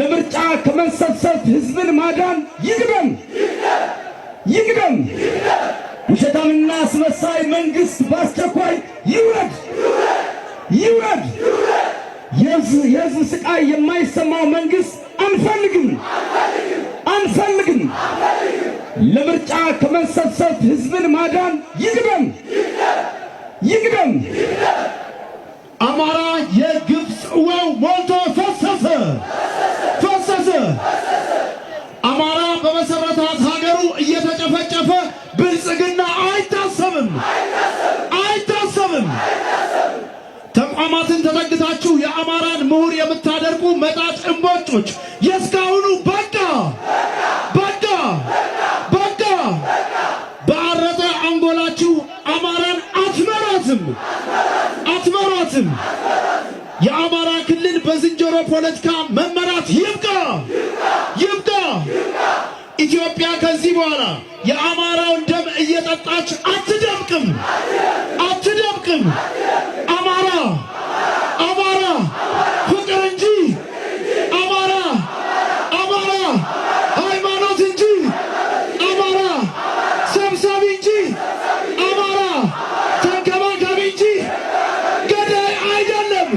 ለምርጫ ከመሰብሰብ ህዝብን ማዳን ይቅደም። ውሸታምና አስመሳይ መንግስት በአስቸኳይ ይውረድ። የህዝብ ስቃይ የማይሰማው መንግስት አንፈልግም። ለምርጫ ከመሰብሰብ ህዝብን ማዳን ይቅደም። አማራ የግብፅ ውሃው ሞልቶ ፈሰሰ። አማራ በመሰረታት ሀገሩ እየተጨፈጨፈ ብልጽግና አይታሰብም። ተቋማትን ተጠግታችሁ የአማራን ምሁር የምታደርጉ መጣጭ እምቦጮች የእስካሁኑ በቃ። በአረጠ አንጎላችሁ አማራን አትመሯትም። የአማራ ክልል በዝንጀሮ ፖለቲካ መመራት ይብቃ። ኢትዮጵያ ከዚህ በኋላ የአማራውን ደም እየጠጣች አትደምቅም። አማራ ፍቅር እንጂ አማራ ሃይማኖት እንጂ አማራ ሰብሳቢ እንጂ አማራ ተንከባካቢ እንጂ ገዳይ አይደለም።